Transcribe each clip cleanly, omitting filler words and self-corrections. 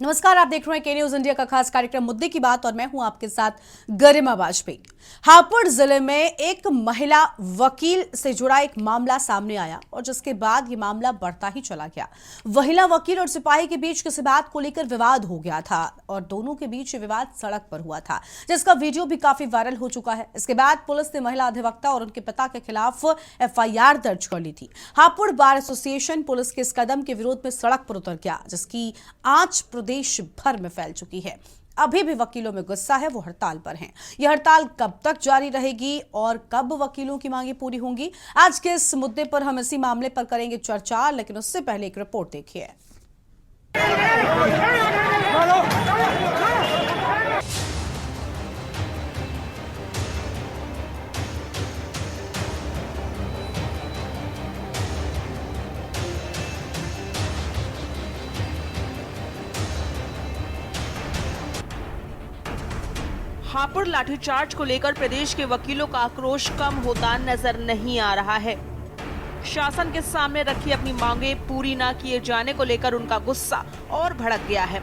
नमस्कार, आप देख रहे हैं के न्यूज इंडिया का खास कार्यक्रम मुद्दे की बात और मैं हूं आपके साथ गरिमा वाजपेयी। हापुड़ जिले में एक महिला वकील से जुड़ा एक मामला सामने आया और जिसके बाद ये मामला बढ़ता ही चला गया। महिला वकील और सिपाही के बीच किसी बात को लेकर विवाद हो गया था और दोनों के बीच ये विवाद सड़क पर हुआ था, जिसका वीडियो भी काफी वायरल हो चुका है। इसके बाद पुलिस ने महिला अधिवक्ता और उनके पिता के खिलाफ एफआईआर दर्ज कर ली थी। हापुड़ बार एसोसिएशन पुलिस के इस कदम के विरोध में सड़क पर उतर गया, जिसकी आंच देश भर में फैल चुकी है। अभी भी वकीलों में गुस्सा है, वो हड़ताल पर हैं। यह हड़ताल कब तक जारी रहेगी और कब वकीलों की मांगे पूरी होंगी, आज के इस मुद्दे पर हम इसी मामले पर करेंगे चर्चा, लेकिन उससे पहले एक रिपोर्ट देखिए। हापुड़ लाठीचार्ज को लेकर प्रदेश के वकीलों का आक्रोश कम होता नजर नहीं आ रहा है। शासन के सामने रखी अपनी मांगे पूरी न किए जाने को लेकर उनका गुस्सा और भड़क गया है।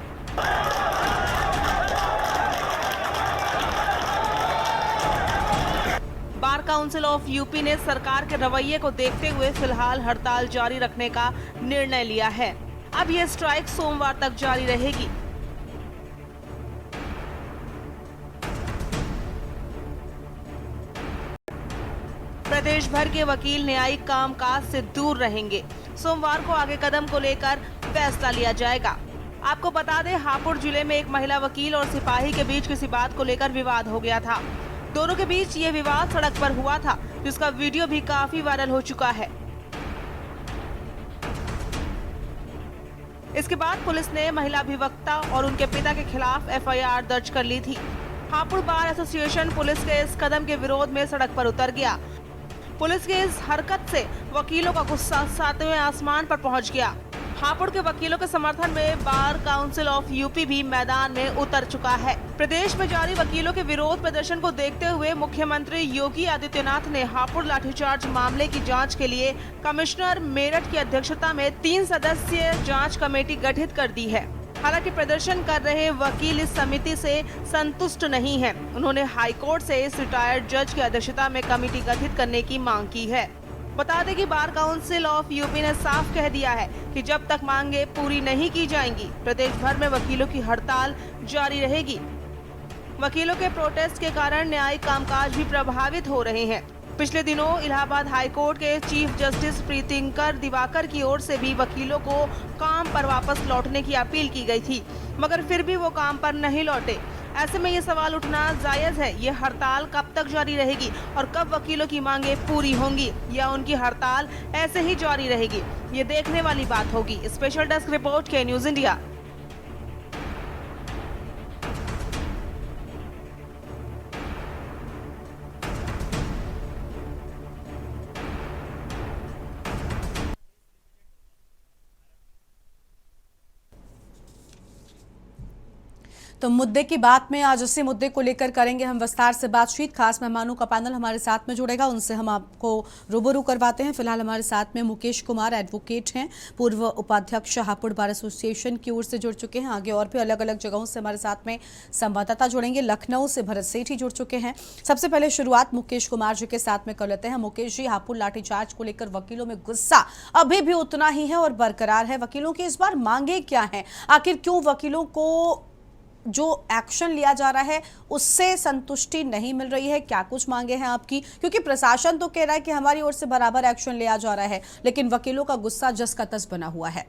बार काउंसिल ऑफ यूपी ने सरकार के रवैये को देखते हुए फिलहाल हड़ताल जारी रखने का निर्णय लिया है। अब यह स्ट्राइक सोमवार तक जारी रहेगी। प्रदेश भर के वकील न्यायिक कामकाज से दूर रहेंगे। सोमवार को आगे कदम को लेकर फैसला लिया जाएगा। आपको बता दें, हापुड़ जिले में एक महिला वकील और सिपाही के बीच किसी बात को लेकर विवाद हो गया था। दोनों के बीच ये विवाद सड़क पर हुआ था, जिसका वीडियो भी काफी वायरल हो चुका है। इसके बाद पुलिस ने महिला अधिवक्ता और उनके पिता के खिलाफ एफआईआर दर्ज कर ली थी। हापुड़ बार एसोसिएशन पुलिस के इस कदम के विरोध में सड़क पर उतर गया। पुलिस के इस हरकत से वकीलों का गुस्सा सातवें आसमान पर पहुंच गया। हापुड़ के वकीलों के समर्थन में बार काउंसिल ऑफ यूपी भी मैदान में उतर चुका है। प्रदेश में जारी वकीलों के विरोध प्रदर्शन को देखते हुए मुख्यमंत्री योगी आदित्यनाथ ने हापुड़ लाठीचार्ज मामले की जांच के लिए कमिश्नर मेरठ की अध्यक्षता में 3 सदस्यीय जांच कमेटी गठित कर दी है। हालांकि प्रदर्शन कर रहे वकील इस समिति से संतुष्ट नहीं हैं। उन्होंने हाईकोर्ट से इस रिटायर्ड जज की अध्यक्षता में कमेटी गठित करने की मांग की है। बता दें कि बार काउंसिल ऑफ यूपी ने साफ कह दिया है कि जब तक मांगे पूरी नहीं की जाएंगी, प्रदेश भर में वकीलों की हड़ताल जारी रहेगी। वकीलों के प्रोटेस्ट के कारण न्यायिक कामकाज भी प्रभावित हो रहे हैं। पिछले दिनों इलाहाबाद हाईकोर्ट के चीफ जस्टिस प्रीतिंकर दिवाकर की ओर से भी वकीलों को काम पर वापस लौटने की अपील की गई थी, मगर फिर भी वो काम पर नहीं लौटे। ऐसे में ये सवाल उठना जायज है, ये हड़ताल कब तक जारी रहेगी और कब वकीलों की मांगे पूरी होंगी या उनकी हड़ताल ऐसे ही जारी रहेगी, ये देखने वाली बात होगी। स्पेशल डेस्क रिपोर्ट के न्यूज इंडिया। तो मुद्दे की बात में आज उसी मुद्दे को लेकर करेंगे हम विस्तार से बातचीत। खास मेहमानों का पैनल हमारे साथ में जुड़ेगा, उनसे हम आपको रूबरू करवाते हैं। फिलहाल हमारे साथ में मुकेश कुमार एडवोकेट हैं, पूर्व उपाध्यक्ष हापुड़ बार एसोसिएशन की ओर से जुड़ चुके हैं। आगे और भी अलग अलग जगहों से हमारे साथ में संवाददाता जुड़ेंगे। लखनऊ से भरत सेठी जुड़ चुके हैं। सबसे पहले शुरुआत मुकेश कुमार जी के साथ में कर लेते हैं। मुकेश जी, हापुड़ लाठीचार्ज को लेकर वकीलों में गुस्सा अभी भी उतना ही है और बरकरार है। वकीलों की इस बार मांगे क्या है? आखिर क्यों वकीलों को जो एक्शन लिया जा रहा है उससे संतुष्टि नहीं मिल रही है? क्या कुछ मांगे हैं आपकी? क्योंकि प्रशासन तो कह रहा है कि हमारी ओर से बराबर एक्शन लिया जा रहा है, लेकिन वकीलों का गुस्सा जस का तस बना हुआ है।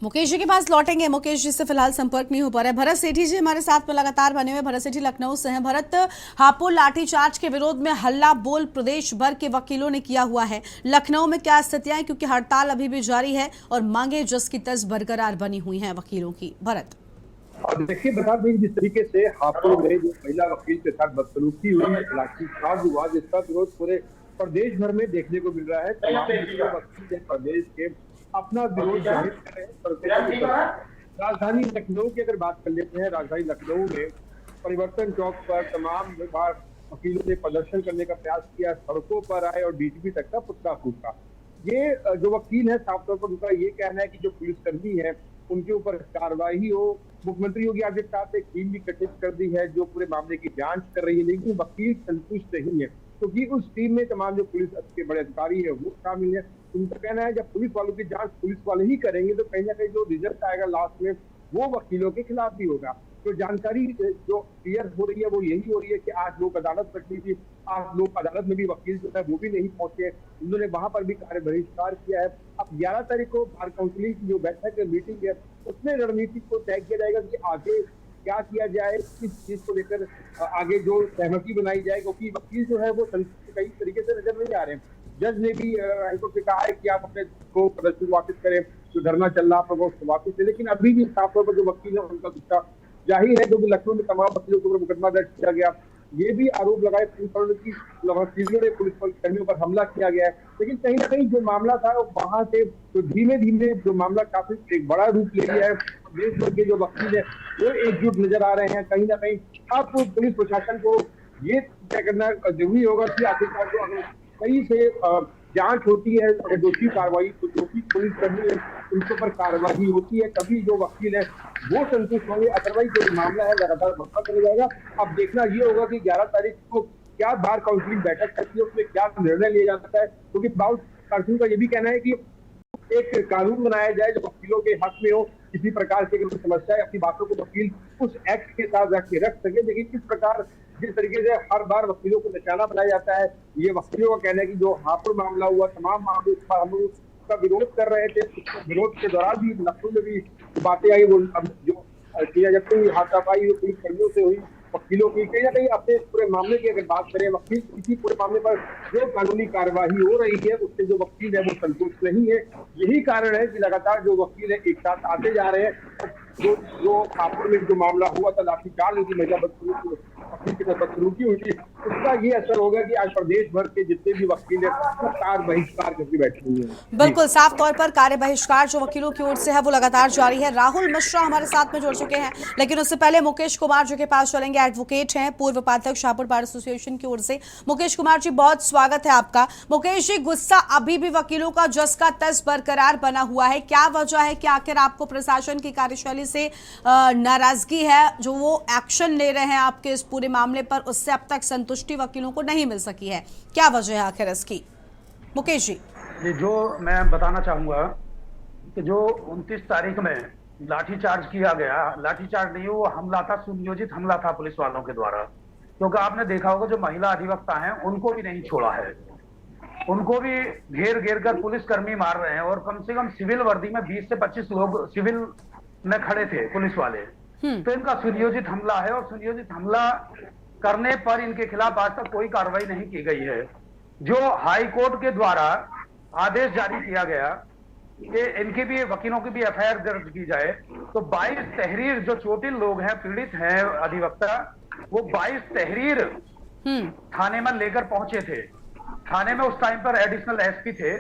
मुकेश जी के पास लौटेंगे। मुकेश जी से फिलहाल संपर्क नहीं हो पा रहा है। भरत सेठी जी हमारे साथ में लगातार बने हुए। भरत सेठी लखनऊ से हैं। भरत, हापुड़ लाठीचार्ज के विरोध में हल्ला बोल प्रदेश भर के वकीलों ने किया हुआ है। लखनऊ में क्या स्थितियां हैं, क्योंकि हड़ताल अभी भी जारी है और मांगे जस की तस बरकरार बनी हुई हैं वकीलों की? भरत, देखिए, बता दें जिस तरीके से हापुड़ में जो महिला वकील के साथ बदसलूकी हुई, लाठीचार्ज हुआ, जिसका विरोध पूरे प्रदेश भर में देखने को मिल रहा है। तमाम वकील प्रदेश के अपना विरोध जाहिर कर रहे हैं। राजधानी लखनऊ की अगर बात कर लेते हैं, राजधानी लखनऊ में परिवर्तन चौक पर तमाम बार वकीलों ने प्रदर्शन करने का प्रयास किया, सड़कों पर आए और डीजीपी तक का पुतला फूका। ये जो वकील है, साफ तौर पर उनका ये कहना है कि जो पुलिसकर्मी है उनके ऊपर कार्रवाई हो। मुख्यमंत्री योगी आदित्यनाथ ने एक टीम भी गठित कर दी है जो पूरे मामले की जांच कर रही है, लेकिन वकील संतुष्ट नहीं है क्योंकि उस टीम में तमाम जो पुलिस के बड़े अधिकारी है वो शामिल है। उनका कहना है जब पुलिस वालों की जांच पुलिस वाले ही करेंगे तो कहीं ना कहीं जो रिजल्ट आएगा लास्ट में वो वकीलों के खिलाफ भी होगा। तो जानकारी जो क्लियर हो रही है वो यही हो रही है कि आज लोक अदालत रखनी थी, आज लोक अदालत में भी वकील जो है वो भी नहीं पहुंचे, उन्होंने वहां पर भी कार्य बहिष्कार किया है। अब 11 तारीख को बार काउंसिलिंग की जो बैठक है, मीटिंग है, उसमें रणनीति को तय किया जाएगा कि आगे क्या किया जाए, किस चीज को लेकर आगे जो सहमति बनाई जाए, क्योंकि वकील जो है वो कई तरीके से नजर नहीं आ रहे हैं। जज ने भी हाईकोर्ट से कहा है कि आप अपने को प्रदर्शन वापस करें, जो धरना चल रहा है वो वापस ले, लेकिन अभी भी साफ तौर पर जो वकील है उनका गुस्सा जाहिर है। जो लखनऊ में तमाम वकीलों के ऊपर मुकदमा दर्ज किया गया, ये भी आरोप लगाए की वकीलों ने पुलिस कर्मियों पर हमला किया गया है, लेकिन कहीं ना कहीं जो मामला था वहां से तो धीमे धीमे जो मामला काफी एक बड़ा रूप ले लिया है। देश भर के जो वकील है वो एकजुट नजर आ रहे हैं। कहीं ना कहीं अब पुलिस प्रशासन को ये तय करना जरूरी होगा कि आखिरकार जो अगर सही से जांच होती है, अगर दोषी कार्रवाई तो दोषी पुलिस कर्मी है उनके ऊपर कार्रवाई होती है, तभी जो वकील है वो संतुष्ट होंगे। अदरवाइज जो मामला है लगातार बढ़ता चला जाएगा। अब देखना ये होगा कि 11 तारीख को क्या बार काउंसिलिंग बैठक करती है, उसमें क्या निर्णय लिया जा सकता है, क्योंकि बार काउंसिल का ये भी कहना है कि एक कानून बनाया जाए जो वकीलों के हक में हो। किसी प्रकार की अगर समस्या है अपनी बातों को वकील उस एक्ट के साथ रख सके, लेकिन किस प्रकार जिस तरीके से हर बार वकीलों को निशाना बनाया जाता है, ये वकीलों का कहना है कि जो हापुड़ मामला हुआ, तमाम मामले हम लोग उसका विरोध कर रहे थे, विरोध के दौरान भी लखनऊ में भी बातें आई, वो जो किया जाते हुई हाथापाई हुई पुलिस कर्मियों से हुई, वकीलों की कहीं ना कहीं अपने पूरे मामले की अगर बात करें, वकील किसी पूरे मामले पर जो कानूनी कार्यवाही हो रही है उससे जो वकील है वो संतुष्ट नहीं है। यही कारण है कि लगातार जो वकील है एक साथ आते जा रहे हैं। जो हापुड़ में जो मामला हुआ था, लाठीचार्ज हुई थी, महिला बदसलूकी वकील के साथ बदसलूकी हुई थी, उसका ये असर होगा कि आज प्रदेश भर के जितने भी वकील है वो कार्य बहिष्कार करके बैठे हुए हैं। बिल्कुल साफ तौर पर कार्य बहिष्कार जो वकीलों की ओर से है वो लगातार जारी है। राहुल मिश्रा हमारे साथ में जुड़ चुके हैं, लेकिन उससे पहले मुकेश कुमार जी के पास चलेंगे। एडवोकेट हैं, पूर्व उपाध्यक्ष हापुड़ बार एसोसिएशन की ओर से। मुकेश कुमार जी, बहुत स्वागत है आपका। मुकेश जी, गुस्सा अभी भी वकीलों का जस का तस बरकरार बना हुआ है, क्या वजह है कि आखिर आपको प्रशासन की कार्यशैली से नाराजगी है, जो वो एक्शन ले रहे हैं आपके इस पूरे मामले पर, उससे अब तक संतुष्टि वकीलों को नहीं मिल सकी है, क्या वजह है आखिर इसकी? मुकेश जी। जो मैं बताना चाहूंगा कि जो 29 तारीख में लाठीचार्ज किया गया, लाठीचार्ज नहीं, वो हमला था, सुनियोजित हमला था पुलिस वालों के द्वारा। क्योंकि आपने देखा होगा जो महिला अधिवक्ता हैं उनको भी नहीं छोड़ा है, उनको भी घेर घेर कर पुलिस कर्मी मार रहे हैं, और कम से कम सिविल वर्दी में 20 से 25 लोग सिविल में खड़े थे पुलिस वाले। तो इनका सुनियोजित हमला है, और सुनियोजित हमला करने पर इनके खिलाफ आज तक कोई कार्रवाई नहीं की गई है। जो हाई कोर्ट के द्वारा आदेश जारी किया गया कि इनकी भी, वकीलों की भी एफआईआर दर्ज की जाए, तो 22 तहरीर, जो चोटिल लोग हैं, पीड़ित हैं अधिवक्ता, वो 22 तहरीर थाने में लेकर पहुंचे थे। थाने में उस टाइम पर एडिशनल एसपी थे,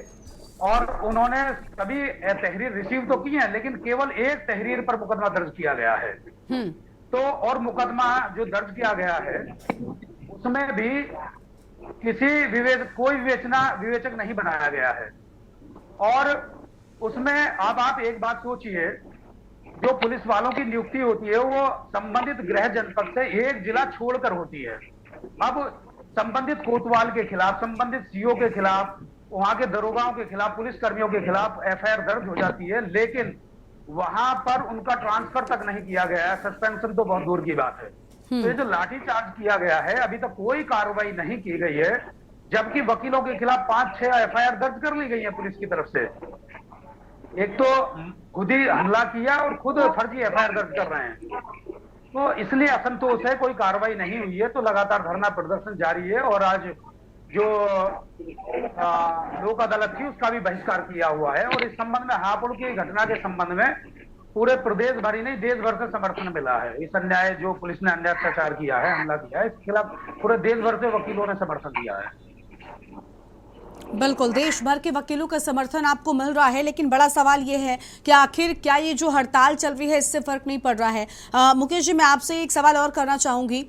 और उन्होंने सभी तहरीर रिसीव तो की है, लेकिन केवल एक तहरीर पर मुकदमा दर्ज किया गया है। तो और मुकदमा जो दर्ज किया गया है उसमें भी कोई विवेचक नहीं बनाया गया है। और उसमें अब आप एक बात सोचिए, जो पुलिस वालों की नियुक्ति होती है वो संबंधित गृह जनपद से एक जिला छोड़कर होती है। अब संबंधित कोतवाल के खिलाफ, संबंधित सीओ के खिलाफ, वहां के दरोगाओं के खिलाफ, पुलिस कर्मियों के खिलाफ एफआईआर दर्ज हो जाती है, लेकिन वहां पर उनका ट्रांसफर तक नहीं किया गया है, सस्पेंशन तो बहुत दूर की बात है। तो ये जो लाठीचार्ज किया गया है, अभी तक कोई कार्रवाई नहीं की गई है, जबकि वकीलों के खिलाफ 5-6 एफआईआर दर्ज कर ली गई है पुलिस की तरफ से। एक तो खुद ही हमला किया और खुद फर्जी एफआईआर दर्ज कर रहे हैं। तो इसलिए असंतोष है, कोई कार्रवाई नहीं हुई है, तो लगातार धरना प्रदर्शन जारी है। और आज जो लोक अदालत थी उसका भी बहिष्कार किया हुआ है, और इस संबंध में हापुड़ की घटना के संबंध में पूरे प्रदेश भर ही नहीं, देश भर से समर्थन मिला है। इस अन्याय, जो पुलिस ने अन्याय अत्याचार किया है, हमला किया है, इसके खिलाफ पूरे देश भर से वकीलों ने समर्थन दिया है। बिल्कुल, देश भर के वकीलों का समर्थन आपको मिल रहा है, लेकिन बड़ा सवाल ये है कि आखिर क्या ये जो हड़ताल चल रही है इससे फर्क नहीं पड़ रहा है? मुकेश जी, मैं आपसे एक सवाल और करना चाहूंगी।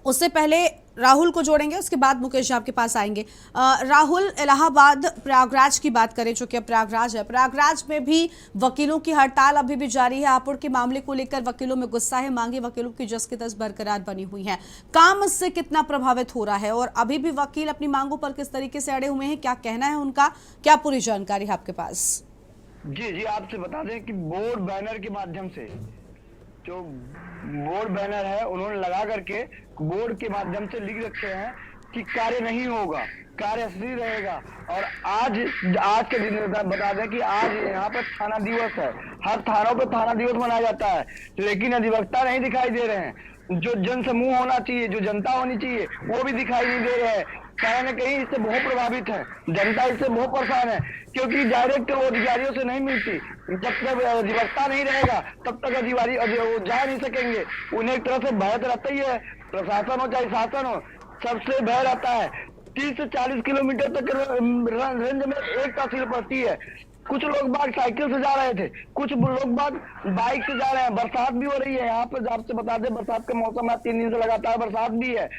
उससे पहले राहुल को जोड़ेंगे, उसके बाद मुकेश जी आपके पास आएंगे। राहुल, इलाहाबाद प्रयागराज की बात करें, जो कि अब प्रयागराज है, प्रयागराज में भी वकीलों की हड़ताल अभी भी जारी है। हापुड़ के मामले को लेकर वकीलों में गुस्सा है, मांगे वकीलों की जस की तस बरकरार बनी हुई हैं। काम इससे कितना प्रभावित हो रहा है और अभी भी वकील अपनी मांगों पर किस तरीके से अड़े हुए हैं, क्या कहना है उनका, क्या पूरी जानकारी है आपके पास? जी, आपसे बता दें कि बोर्ड बैनर के माध्यम से, जो बोर्ड बैनर है उन्होंने लगा करके बोर्ड के माध्यम से लिख रखे हैं कि कार्य नहीं होगा, कार्य असली रहेगा। और आज के दिन बता दें कि आज यहाँ पर थाना दिवस है। हर थानों पर थाना दिवस मनाया जाता है, लेकिन अधिवक्ता नहीं दिखाई दे रहे हैं। जो जन समूह होना चाहिए, जो जनता होनी चाहिए, वो भी दिखाई नहीं दे रहे हैं। कहीं न कहीं इससे बहुत प्रभावित है जनता, इससे बहुत परेशान है, क्योंकि डायरेक्ट वो अधिकारियों से नहीं मिलती। जब तक अधिवक्ता नहीं रहेगा तब तक अधिकारी वो जा नहीं सकेंगे। उन्हें एक तरह से भय तो रहता ही है, प्रशासन हो चाहे शासन हो, सबसे भय रहता है। 30 से 40 किलोमीटर तक रेंज में एक तहसील पड़ती है। कुछ लोग बाग साइकिल से जा रहे थे, कुछ लोग बाग बाइक से जा रहे हैं। बरसात भी हो रही है यहाँ पे, आपसे बता दें बरसात का मौसम है, 3 दिन से लगातार बरसात भी है।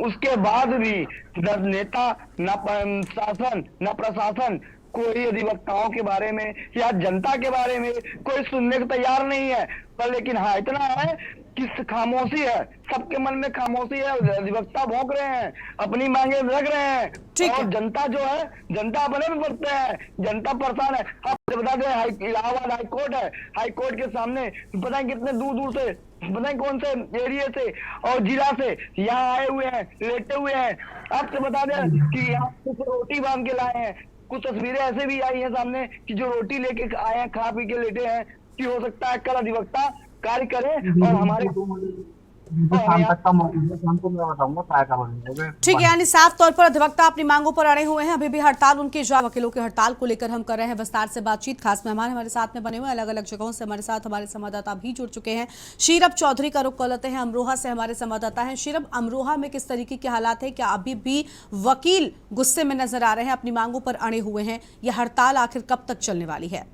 उसके बाद भी न नेता, न शासन, न प्रशासन कोई अधिवक्ताओं के बारे में या जनता के बारे में कोई सुनने को तैयार नहीं है। पर लेकिन हाँ, इतना है कि खामोशी है, सबके मन में खामोशी है। अधिवक्ता भौंक रहे हैं, अपनी मांगे रख रहे हैं, और जनता जो है, जनता अपने में पड़ते हैं, जनता परेशान है। आप बता दें, इलाहाबाद हाई कोर्ट है, हाई कोर्ट के सामने पता है कितने दूर दूर से, पता है कौन से एरिया से और जिला से यहाँ आए हुए हैं, लेटे हुए हैं। आपसे बता दें कि यहाँ कुछ रोटी बांध के लाए हैं। कुछ तस्वीरें ऐसे भी आई हैं सामने कि जो रोटी लेके आए हैं, खा पी के लेटे हैं, कि हो सकता है कल अधिवक्ता कार्य करें और हमारे शाम तक का शाम को मैं बताऊंगा काय का बनेगा। ठीक है, यानी साफ तौर पर अधिवक्ता अपनी मांगों पर अड़े हुए हैं। अभी भी हड़ताल उनकी जारी, वकीलों की हड़ताल को लेकर हम कर रहे हैं विस्तार से बातचीत। खास मेहमान हमारे साथ में बने हुए, अलग अलग जगहों से हमारे साथ हमारे संवाददाता भी जुड़ चुके हैं। शीरब चौधरी का रुख कर लेते हैं, अमरोहा से हमारे संवाददाता हैं। शीरब, अमरोहा में किस तरीके के हालात है? क्या अभी भी वकील गुस्से में नजर आ रहे हैं, अपनी मांगों पर अड़े हुए हैं? यह हड़ताल आखिर कब तक चलने वाली है?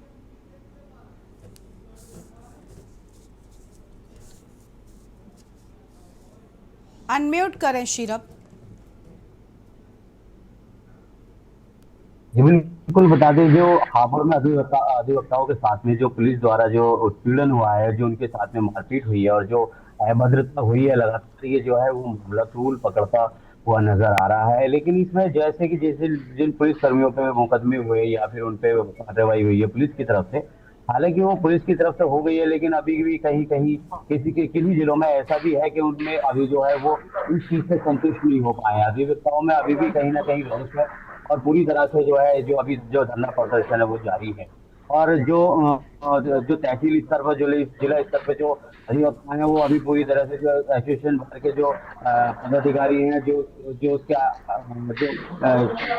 अनम्यूट करें शीरब। जी बिल्कुल, बता दें जो हापुड़ में अधिवक्ताओं के साथ में जो पुलिस द्वारा जो उत्पीड़न हुआ है, जो उनके साथ में मारपीट हुई है और जो अभद्रता हुई है, लगातार ये जो है वो मामला तूल पकड़ता हुआ नजर आ रहा है। लेकिन इसमें जैसे जिन पुलिस कर्मियों पे मुकदमे हुए या फिर उन पे कार्रवाई हुई है पुलिस की तरफ से, हालांकि वो पुलिस की तरफ से हो गई है, लेकिन अभी भी कहीं कहीं किन्हीं जिलों में ऐसा भी है कि उनमें अभी जो है वो इस चीज से संतुष्ट नहीं हो पाए। अधिवक्ताओं में अभी भी कहीं ना कहीं रोष है और पूरी तरह से जो है जो अभी जो धरना प्रदर्शन है वो जारी है। और जो तहसील स्तर पर, जो जिला स्तर पर जो अधिवक्ता हैं, वो अभी पूरी तरह से जो एसोसिएशन भर के जो पदाधिकारी हैं, जो उसके जो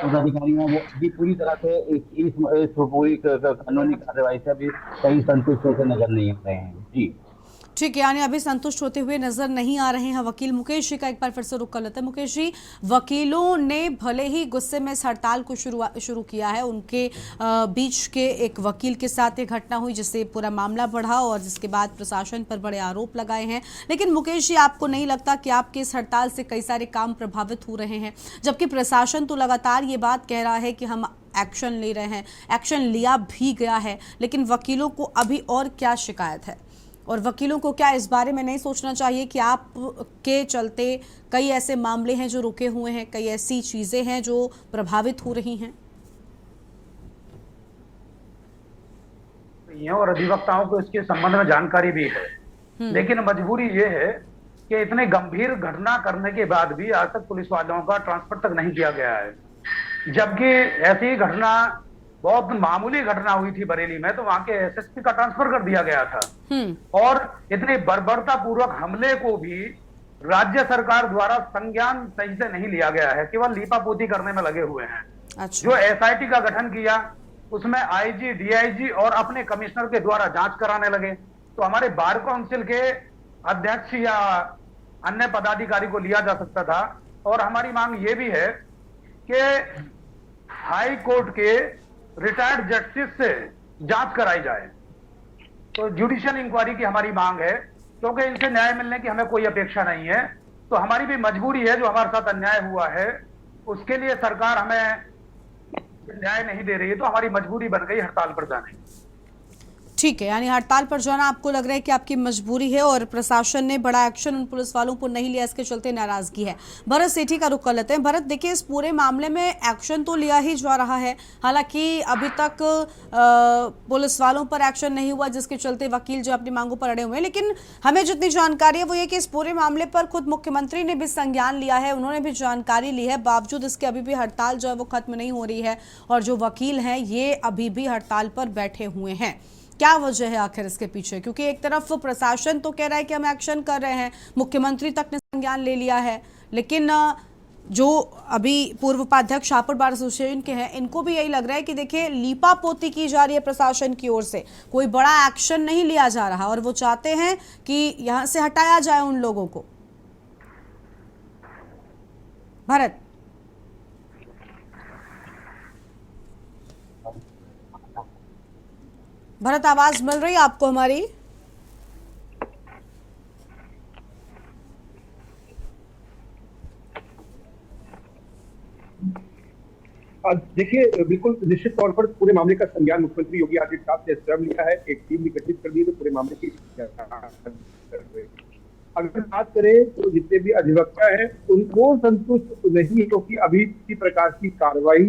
पदाधिकारी हैं, वो अभी पूरी तरह से इस पूरी कानूनी कार्रवाई से अभी कहीं संतुष्ट होकर नजर नहीं आ रहे हैं। जी ठीक है, यानी अभी संतुष्ट होते हुए नजर नहीं आ रहे हैं वकील। मुकेश जी का एक बार फिर से रुख कर लेते हैं। मुकेश जी, वकीलों ने भले ही गुस्से में इस हड़ताल को शुरू किया है, उनके बीच के एक वकील के साथ ये घटना हुई जिससे पूरा मामला बढ़ा और जिसके बाद प्रशासन पर बड़े आरोप लगाए हैं। लेकिन मुकेश जी, आपको नहीं लगता कि आपके इस हड़ताल से कई सारे काम प्रभावित हो रहे हैं, जबकि प्रशासन तो लगातार ये बात कह रहा है कि हम एक्शन ले रहे हैं, एक्शन लिया भी गया है, लेकिन वकीलों को अभी और क्या शिकायत है? और वकीलों को क्या इस बारे में नहीं सोचना चाहिए कि आपके चलते कई ऐसे मामले हैं जो रुके हुए हैं, कई ऐसी चीजें हैं जो प्रभावित हो रही हैं? और अधिवक्ताओं को इसके संबंध में जानकारी भी है, लेकिन मजबूरी ये है कि इतने गंभीर घटना करने के बाद भी आज तक पुलिस वालों का ट्रांसफर तक नहीं किया गया है। जबकि ऐसी घटना, बहुत मामूली घटना हुई थी बरेली में, तो वहां के एसएसपी का ट्रांसफर कर दिया गया था। और इतने बर्बरता पूर्वक हमले को भी राज्य सरकार द्वारा संज्ञान सही से नहीं लिया गया है, केवल लीपापोती करने में लगे हुए हैं। अच्छा। जो एसआईटी का गठन किया, उसमें आईजी, डीआईजी और अपने कमिश्नर के द्वारा जांच कराने लगे, तो हमारे बार काउंसिल के अध्यक्ष या अन्य पदाधिकारी को लिया जा सकता था। और हमारी मांग ये भी है कि हाई कोर्ट के रिटायर्ड जस्टिस से जांच कराई जाए। तो जुडिशियल इंक्वायरी की हमारी मांग है, क्योंकि इनसे न्याय मिलने की हमें कोई अपेक्षा नहीं है। तो हमारी भी मजबूरी है, जो हमारे साथ अन्याय हुआ है उसके लिए सरकार हमें न्याय नहीं दे रही है, तो हमारी मजबूरी बन गई हड़ताल पर जाने। ठीक है, यानी हड़ताल पर जाना आपको लग रहा है कि आपकी मजबूरी है और प्रशासन ने बड़ा एक्शन उन पुलिस वालों पर नहीं लिया, इसके चलते नाराजगी है। भरत सेठी का रुख कर लेते हैं। भरत, देखिए इस पूरे मामले में एक्शन तो लिया ही जा रहा है, हालांकि अभी तक पुलिस वालों पर एक्शन नहीं हुआ, जिसके चलते वकील जो अपनी मांगों पर अड़े हुए हैं। लेकिन हमें जितनी जानकारी है वो ये कि इस पूरे मामले पर खुद मुख्यमंत्री ने भी संज्ञान लिया है, उन्होंने भी जानकारी ली है, बावजूद इसके अभी भी हड़ताल जो है वो खत्म नहीं हो रही है और जो वकील हैं ये अभी भी हड़ताल पर बैठे हुए हैं। क्या वजह है आखिर इसके पीछे? क्योंकि एक तरफ प्रशासन तो कह रहा है कि हम एक्शन कर रहे हैं, मुख्यमंत्री तक ने संज्ञान ले लिया है, लेकिन जो अभी पूर्व उपाध्यक्ष हापुड़ बार एसोसिएशन के हैं इनको भी यही लग रहा है कि देखिए लीपा पोती की जा रही है प्रशासन की ओर से, कोई बड़ा एक्शन नहीं लिया जा रहा और वो चाहते हैं कि यहाँ से हटाया जाए उन लोगों को। भरत, भरत आवाज मिल रही है आपको हमारी? देखिए, बिल्कुल निश्चित तौर पर पूरे मामले का संज्ञान मुख्यमंत्री योगी आदित्यनाथ ने स्वयं लिया है, एक टीम भी गठित कर दी तो पूरे मामले की अगर बात करें तो जितने भी अधिवक्ता हैं उनको संतुष्ट नहीं है, क्योंकि अभी किसी प्रकार की कार्रवाई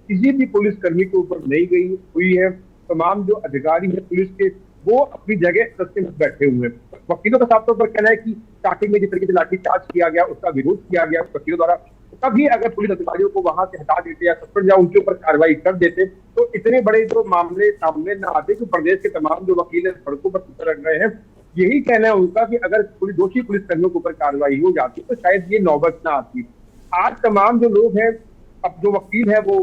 किसी भी पुलिसकर्मी के ऊपर नहीं गई हुई है। तमाम जो अधिकारी हैं पुलिस के वो अपनी जगह सत्य में बैठे हुए हैं। वकीलों का साफ तौर पर कहना है कि स्टार्टिंग में जिस तरीके से लाठीचार्ज किया गया उसका विरोध किया गया वकीलों द्वारा, तभी अगर पुलिस अधिकारियों को वहां से हटा देते या सस्पेंड या उनके ऊपर कार्रवाई कर देते तो इतने बड़े जो मामले सामने न आते कि प्रदेश के तमाम जो वकील हैं सड़कों पर उतर रहे हैं। यही कहना है उनका कि अगर दोषी पुलिसकर्मियों के ऊपर कार्रवाई हो जाती तो शायद ये नौबत ना आती। आज तमाम जो लोग हैं, अब जो वकील है वो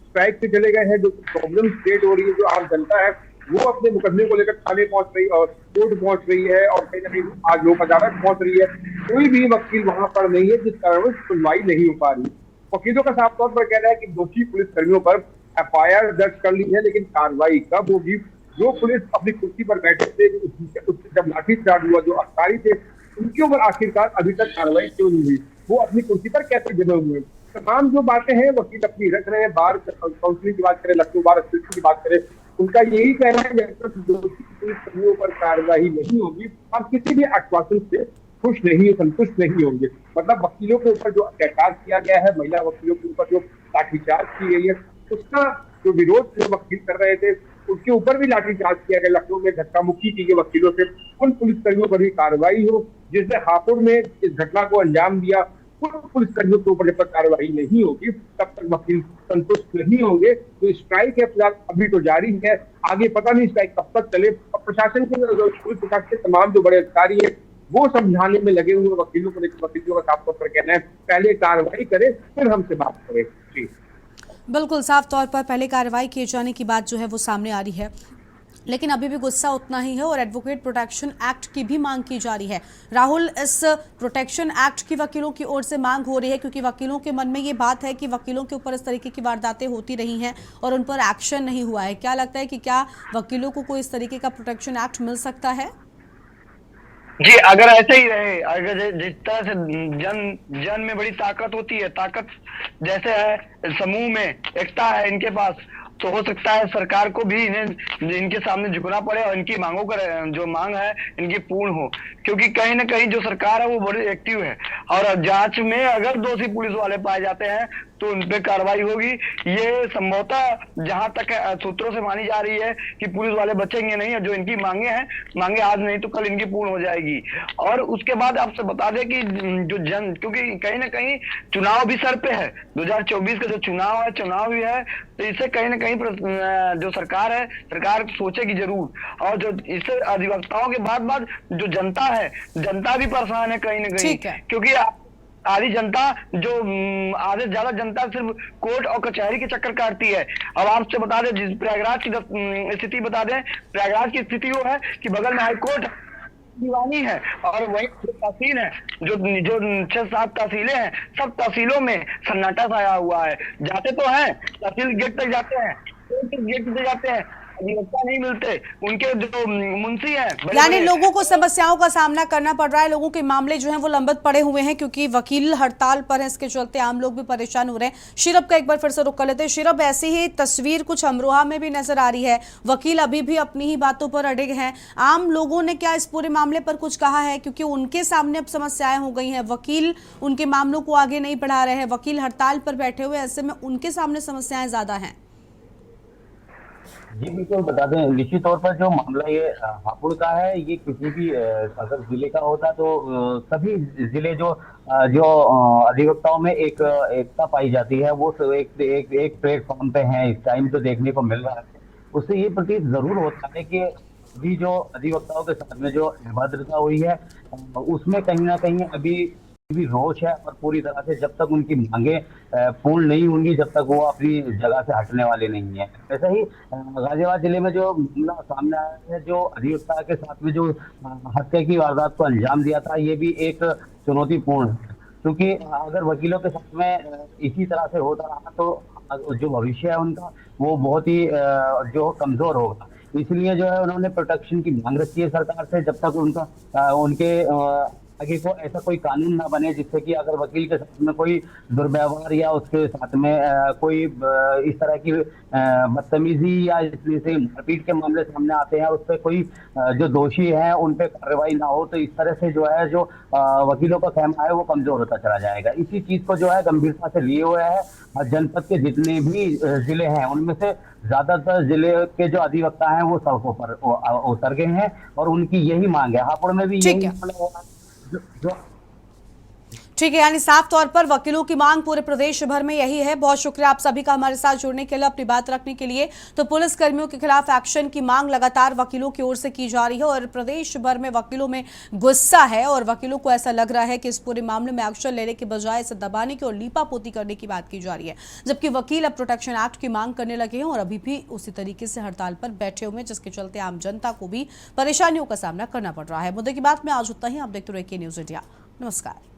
स्ट्राइक पे चले गए हैं, जो प्रॉब्लम क्रिएट हो रही है, जो आम जनता है वो अपने मुकदमे को लेकर थाने पहुंच रही और कोर्ट पहुंच रही है और कहीं ना कहीं आज लोक अदालत पहुंच रही है। कोई भी वकील वहां पर नहीं है जिस कारण सुनवाई नहीं हो पा रही। वकीलों का साफ तौर पर कहना है कि दोषी पुलिसकर्मियों पर FIR दर्ज कर ली है, लेकिन कार्रवाई कब होगी? जो पुलिस अपनी कुर्सी पर बैठे थे, जब लाठीचार्ज हुआ, जो अधिकारी थे उनके ऊपर आखिरकार अभी तक कार्रवाई क्यों नहीं हुई? वो अपनी कुर्सी पर कैसे जमे हुए? तमाम जो बातें हैं वकील अपनी रख रहे हैं। बार काउंसिलिंग की बात करें, लखनऊ बार एसोसिएशन की बात करें, उनका यही कहना है जब तक दोषी पुलिसकर्मियों पर कार्रवाई नहीं होगी हम किसी भी आश्वासन से खुश नहीं, संतुष्ट नहीं होंगे। मतलब वकीलों के ऊपर जो अत्याचार किया गया है, महिला वकीलों के ऊपर जो लाठीचार्ज की गई है, उसका जो विरोध जो वकील कर रहे थे उसके ऊपर भी लाठीचार्ज किया गया। लखनऊ में धक्का मुक्की की गई वकीलों से, उन पुलिसकर्मियों पर भी कार्रवाई हो जिसने हापुड़ में इस घटना को अंजाम दिया। पुलिसकर्मियों के ऊपर जब तक कार्रवाई नहीं होगी तब तक वकील संतुष्ट नहीं होंगे। तो स्ट्राइक है फिलहाल अभी तो जारी है, आगे पता नहीं स्ट्राइक कब तक चले। प्रशासन के पुलिस प्रशासन के तमाम जो बड़े अधिकारी है वो समझाने में लगे हुए वकीलों को, लेकर वकीलों का साफ तौर पर कहना है पहले कार्रवाई करे फिर हमसे बात करें। जी बिल्कुल, साफ तौर पर पहले कार्रवाई किए जाने की बात जो है वो सामने आ रही है, लेकिन अभी भी गुस्सा उतना ही है और एडवोकेट प्रोटेक्शन एक्ट की भी मांग की जा रही है। राहुल, इस प्रोटेक्शन एक्ट की वकीलों की ओर से मांग हो रही है क्योंकि वकीलों के मन में ये बात है कि वकीलों के ऊपर इस तरीके की वारदातें होती रही हैं और उन पर एक्शन नहीं हुआ है। क्या लगता है कि क्या वकीलों को कोई इस तरीके का प्रोटेक्शन एक्ट मिल सकता है? जी, अगर ऐसे ही रहे, अगर जिस तरह से जन में बड़ी ताकत होती है, ताकत जैसे है समूह में एकता है इनके पास, तो हो सकता है सरकार को भी इन्हें इनके सामने झुकना पड़े और इनकी मांगों का जो मांग है इनकी पूर्ण हो। क्योंकि कहीं ना कहीं जो सरकार है वो बड़ी एक्टिव है और जांच में अगर दोषी पुलिस वाले पाए जाते हैं तो उन पे कार्रवाई होगी। ये संभवतः जहां तक सूत्रों से मानी जा रही है कि पुलिस वाले बचेंगे नहीं, और जो इनकी मांगे हैं, मांगे आज नहीं तो कल इनकी पूर्ण हो जाएगी। और उसके बाद आपसे बता दें कि जो क्योंकि कहीं ना कहीं चुनाव भी सर पे है, 2024 का जो चुनाव है, चुनाव भी है, तो इससे कहीं ना कहीं जो सरकार है, सरकार सोचेगी जरूर। और जो इससे अधिवक्ताओं के बाद जो जनता है, जनता भी परेशान है कहीं ना कहीं, क्योंकि आधी जनता जो आधे ज्यादा जनता सिर्फ कोर्ट और कचहरी के चक्कर काटती है। अब आपसे बता दें, प्रयागराज की स्थिति बता दें, प्रयागराज की स्थिति वो है कि बगल में हाई कोर्ट दीवानी है। और वही तहसील है, जो जो 6-7 तहसीलें हैं, सब तहसीलों में सन्नाटा छाया हुआ है। जाते तो हैं, तहसील गेट तक जाते हैं, गेट तक जाते हैं, अधिवक्ता नहीं मिलते। उनके जो मुंशी हैं, यानी लोगों को समस्याओं का सामना करना पड़ रहा है, लोगों के मामले जो हैं वो लंबित पड़े हुए हैं क्योंकि वकील हड़ताल पर हैं, इसके चलते आम लोग भी परेशान हो रहे हैं। शीरब का एक बार फिर से रुक कर लेते हैं। शीरब, ऐसी ही तस्वीर कुछ अमरोहा में भी नजर आ रही है, वकील अभी भी अपनी ही बातों पर अड़े हैं। आम लोगों ने क्या इस पूरे मामले पर कुछ कहा है, क्योंकि उनके सामने अब समस्याएं हो गई हैं, वकील उनके मामलों को आगे नहीं बढ़ा रहे हैं, वकील हड़ताल पर बैठे हुए, ऐसे में उनके सामने समस्याएं ज्यादा हैं। जी बिल्कुल बता दें, निश्चित तौर पर जो मामला ये हापुड़ का है, ये किसी भी अगर जिले का होता तो सभी जिले जो अधिवक्ताओं में एक एकता पाई जाती है, वो सब एक प्लेटफॉर्म पे हैं इस टाइम तो देखने को मिल रहा है। उससे ये प्रतीत जरूर होता है कि अभी जो अधिवक्ताओं के साथ में जो अभद्रता हुई है, उसमें कहीं ना कहीं अभी भी रोष है, और पूरी तरह से जब तक उनकी मांगे पूर्ण नहीं होंगी, जब तक वो अपनी जगह से हटने वाले नहीं है। वैसे ही गाजियाबाद जिले में जो मामला सामने आया है, जो अधिवक्ता के साथ में जो हत्या की वारदात को अंजाम दिया था, ये भी एक चुनौतीपूर्ण है, क्योंकि अगर वकीलों के साथ में इसी तरह से होता रहा तो जो भविष्य है उनका वो बहुत ही जो कमजोर होगा। इसलिए जो है उन्होंने प्रोटेक्शन की मांग रखी है सरकार से, जब तक उनके आगे को ऐसा कोई कानून ना बने जिससे कि अगर वकील के साथ में कोई दुर्व्यवहार या उसके साथ में कोई इस तरह की बदतमीजी या जैसे मारपीट के मामले सामने आते हैं, उस पर कोई जो दोषी है उन पे कार्रवाई ना हो, तो इस तरह से जो है जो वकीलों का कहना है वो कमजोर होता चला जाएगा। इसी चीज को जो है गंभीरता से लिए हुए है जनपद के जितने भी जिले हैं, उनमें से ज्यादातर जिले के जो अधिवक्ता हैं वो सड़कों पर उतर गए हैं, और उनकी यही मांग है। हापुड़ में भी यही ठीक है, यानी साफ तौर पर वकीलों की मांग पूरे प्रदेश भर में यही है। बहुत शुक्रिया आप सभी का हमारे साथ जुड़ने के लिए, अपनी बात रखने के लिए। तो पुलिस कर्मियों के खिलाफ एक्शन की मांग लगातार वकीलों की ओर से की जा रही है, और प्रदेश भर में वकीलों में गुस्सा है, और वकीलों को ऐसा लग रहा है कि इस पूरे मामले में एक्शन लेने के बजाय इसे दबाने की और लीपापोती करने की बात की जा रही है, जबकि वकील अब प्रोटेक्शन एक्ट की मांग करने लगे हैं और अभी भी उसी तरीके से हड़ताल पर बैठे हुए हैं, जिसके चलते आम जनता को भी परेशानियों का सामना करना पड़ रहा है। मुद्दे की बात में आज उतना ही। आप देखते रहिए के न्यूज इंडिया। नमस्कार।